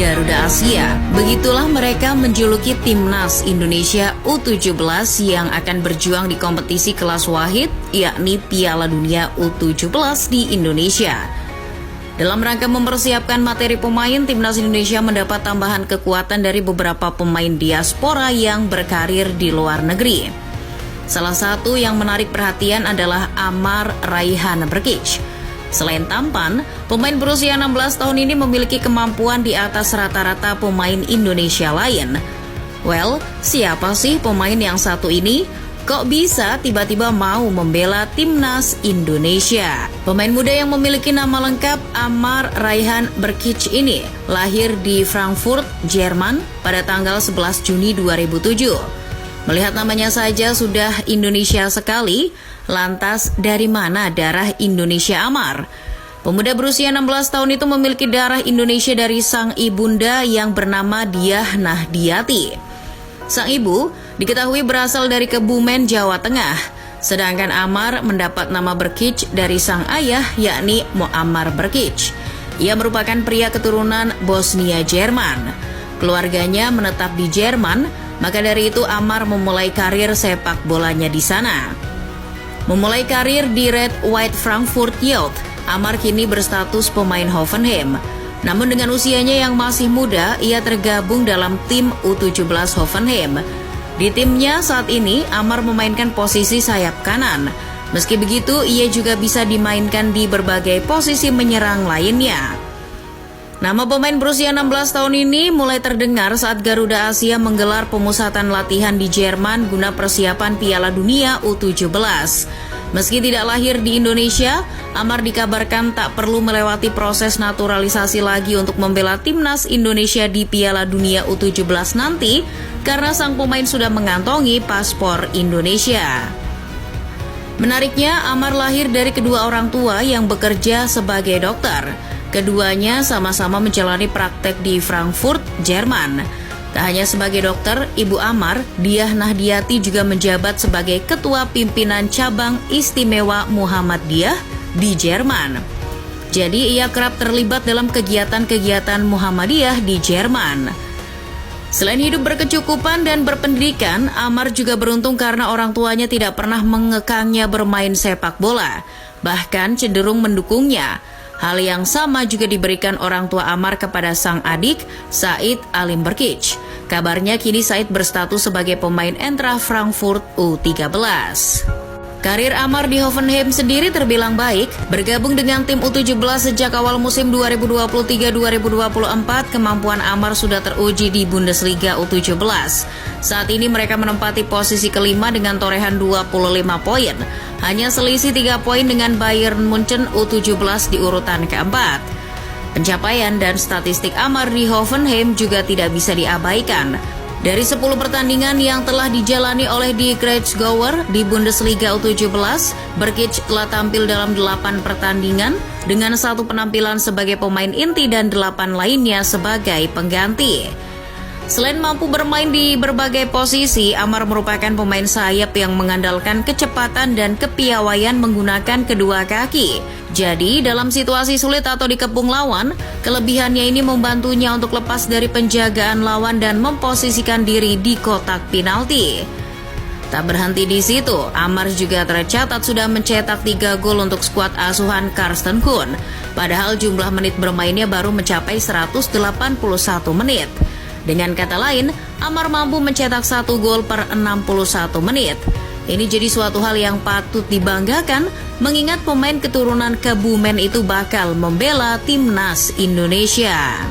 Garuda Asia. Begitulah mereka menjuluki Timnas Indonesia U17 yang akan berjuang di kompetisi kelas wahid, yakni Piala Dunia U17 di Indonesia. Dalam rangka mempersiapkan materi pemain, Timnas Indonesia mendapat tambahan kekuatan dari beberapa pemain diaspora yang berkarir di luar negeri. Salah satu yang menarik perhatian adalah Amar Raihan Brkic. Selain tampan, pemain berusia 16 tahun ini memiliki kemampuan di atas rata-rata pemain Indonesia lain. Well, siapa sih pemain yang satu ini? Kok bisa tiba-tiba mau membela Timnas Indonesia? Pemain muda yang memiliki nama lengkap Amar Raihan Brkic ini lahir di Frankfurt, Jerman pada tanggal 11 Juni 2007. Melihat namanya saja sudah Indonesia sekali, lantas dari mana darah Indonesia Amar? Pemuda berusia 16 tahun itu memiliki darah Indonesia dari sang ibunda yang bernama Diah Nahdiati. Sang ibu diketahui berasal dari Kebumen, Jawa Tengah, sedangkan Amar mendapat nama Brkic dari sang ayah yakni Muammar Brkic. Ia merupakan pria keturunan Bosnia Jerman. Keluarganya menetap di Jerman, maka dari itu Amar memulai karir sepak bolanya di sana. Memulai karir di Red White Frankfurt Youth, Amar kini berstatus pemain Hoffenheim. Namun dengan usianya yang masih muda, ia tergabung dalam tim U17 Hoffenheim. Di timnya saat ini, Amar memainkan posisi sayap kanan. Meski begitu, ia juga bisa dimainkan di berbagai posisi menyerang lainnya. Nama pemain berusia 16 tahun ini mulai terdengar saat Garuda Asia menggelar pemusatan latihan di Jerman guna persiapan Piala Dunia U17. Meski tidak lahir di Indonesia, Amar dikabarkan tak perlu melewati proses naturalisasi lagi untuk membela Timnas Indonesia di Piala Dunia U17 nanti karena sang pemain sudah mengantongi paspor Indonesia. Menariknya, Amar lahir dari kedua orang tua yang bekerja sebagai dokter. Keduanya sama-sama menjalani praktek di Frankfurt, Jerman. Tak hanya sebagai dokter, Ibu Amar, Diah Nahdiati juga menjabat sebagai Ketua Pimpinan Cabang Istimewa Muhammadiyah di Jerman. Jadi ia kerap terlibat dalam kegiatan-kegiatan Muhammadiyah di Jerman. Selain hidup berkecukupan dan berpendidikan, Amar juga beruntung karena orang tuanya tidak pernah mengekangnya bermain sepak bola, bahkan cenderung mendukungnya. Hal yang sama juga diberikan orang tua Amar kepada sang adik, Said Alim Brkic. Kabarnya kini Said berstatus sebagai pemain Eintracht Frankfurt U13. Karir Amar di Hoffenheim sendiri terbilang baik. Bergabung dengan tim U17 sejak awal musim 2023-2024, kemampuan Amar sudah teruji di Bundesliga U17. Saat ini mereka menempati posisi kelima dengan torehan 25 poin. Hanya selisih 3 poin dengan Bayern Munchen U17 di urutan keempat. Pencapaian dan statistik Amar di Hoffenheim juga tidak bisa diabaikan. Dari 10 pertandingan yang telah dijalani oleh Die Kreuzgauer di Bundesliga U17, Brkic telah tampil dalam 8 pertandingan dengan 1 penampilan sebagai pemain inti dan 8 lainnya sebagai pengganti. Selain mampu bermain di berbagai posisi, Amar merupakan pemain sayap yang mengandalkan kecepatan dan kepiawaian menggunakan kedua kaki. Jadi, dalam situasi sulit atau dikepung lawan, kelebihannya ini membantunya untuk lepas dari penjagaan lawan dan memposisikan diri di kotak penalti. Tak berhenti di situ, Amar juga tercatat sudah mencetak 3 gol untuk skuad asuhan Karsten Kuhn. Padahal jumlah menit bermainnya baru mencapai 181 menit. Dengan kata lain, Amar mampu mencetak 1 gol per 61 menit. Ini jadi suatu hal yang patut dibanggakan, mengingat pemain keturunan Kebumen itu bakal membela Timnas Indonesia.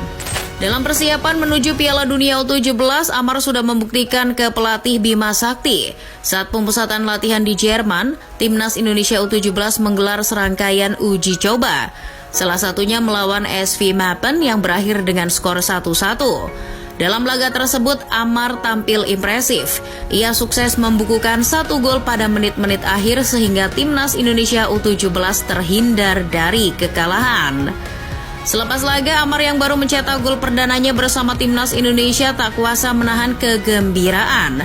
Dalam persiapan menuju Piala Dunia U17, Amar sudah membuktikan ke pelatih Bima Sakti. Saat pemusatan latihan di Jerman, Timnas Indonesia U17 menggelar serangkaian uji coba. Salah satunya melawan SV Meppen yang berakhir dengan skor 1-1. Dalam laga tersebut, Amar tampil impresif. Ia sukses membukukan 1 gol pada menit-menit akhir sehingga Timnas Indonesia U17 terhindar dari kekalahan. Selepas laga, Amar yang baru mencetak gol perdananya bersama Timnas Indonesia tak kuasa menahan kegembiraan.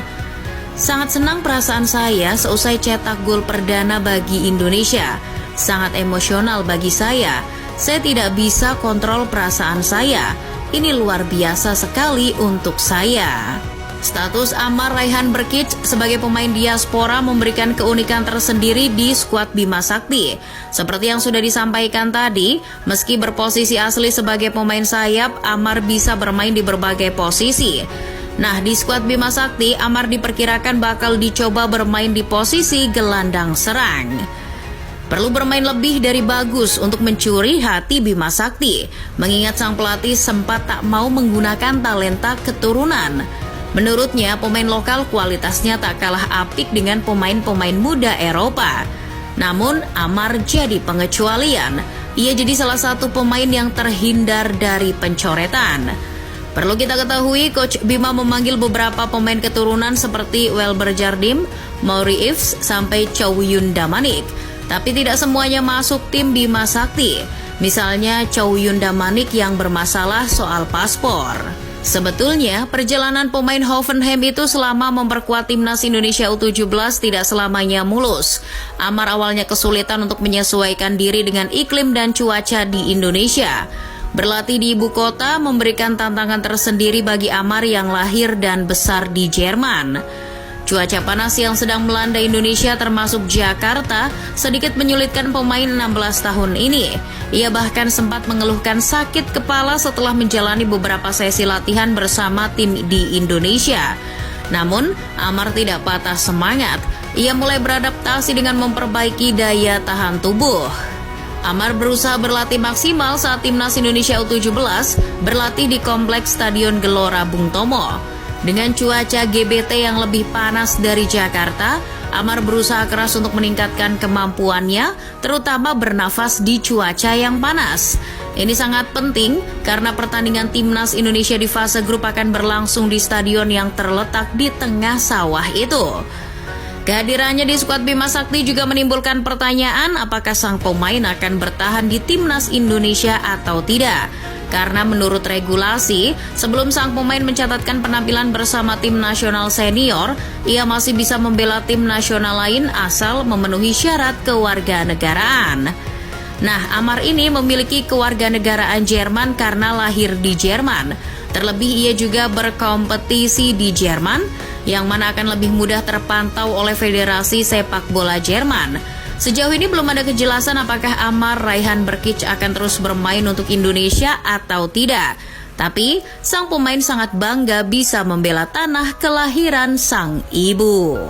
Sangat senang perasaan saya seusai cetak gol perdana bagi Indonesia. Sangat emosional bagi saya. Saya tidak bisa kontrol perasaan saya. Ini luar biasa sekali untuk saya. Status Ammar Raihan Brkic sebagai pemain diaspora memberikan keunikan tersendiri di skuad Bima Sakti. Seperti yang sudah disampaikan tadi, meski berposisi asli sebagai pemain sayap, Ammar bisa bermain di berbagai posisi. Nah, di skuad Bima Sakti, Ammar diperkirakan bakal dicoba bermain di posisi gelandang serang. Perlu bermain lebih dari bagus untuk mencuri hati Bima Sakti, mengingat sang pelatih sempat tak mau menggunakan talenta keturunan. Menurutnya, pemain lokal kualitasnya tak kalah apik dengan pemain-pemain muda Eropa. Namun, Ammar jadi pengecualian. Ia jadi salah satu pemain yang terhindar dari pencoretan. Perlu kita ketahui, Coach Bima memanggil beberapa pemain keturunan seperti Welber Jardim, Mauri Ives, sampai Chow Yun Damanik. Tapi tidak semuanya masuk tim Bima Sakti. Misalnya Chow Yun Damanik yang bermasalah soal paspor. Sebetulnya, perjalanan pemain Hoffenheim itu selama memperkuat timnas Indonesia U17 tidak selamanya mulus. Ammar awalnya kesulitan untuk menyesuaikan diri dengan iklim dan cuaca di Indonesia. Berlatih di ibu kota memberikan tantangan tersendiri bagi Ammar yang lahir dan besar di Jerman. Cuaca panas yang sedang melanda Indonesia termasuk Jakarta sedikit menyulitkan pemain 16 tahun ini. Ia bahkan sempat mengeluhkan sakit kepala setelah menjalani beberapa sesi latihan bersama tim di Indonesia. Namun, Ammar tidak patah semangat. Ia mulai beradaptasi dengan memperbaiki daya tahan tubuh. Ammar berusaha berlatih maksimal saat timnas Indonesia U17 berlatih di kompleks Stadion Gelora Bung Tomo. Dengan cuaca GBT yang lebih panas dari Jakarta, Ammar berusaha keras untuk meningkatkan kemampuannya, terutama bernafas di cuaca yang panas. Ini sangat penting karena pertandingan timnas Indonesia di fase grup akan berlangsung di stadion yang terletak di tengah sawah itu. Kehadirannya di skuad Bima Sakti juga menimbulkan pertanyaan apakah sang pemain akan bertahan di timnas Indonesia atau tidak. Karena menurut regulasi, sebelum sang pemain mencatatkan penampilan bersama tim nasional senior, ia masih bisa membela tim nasional lain asal memenuhi syarat kewarganegaraan. Nah, Ammar ini memiliki kewarganegaraan Jerman karena lahir di Jerman. Terlebih ia juga berkompetisi di Jerman, yang mana akan lebih mudah terpantau oleh Federasi Sepak Bola Jerman. Sejauh ini belum ada kejelasan apakah Ammar Raihan Brkic akan terus bermain untuk Indonesia atau tidak. Tapi, sang pemain sangat bangga bisa membela tanah kelahiran sang ibu.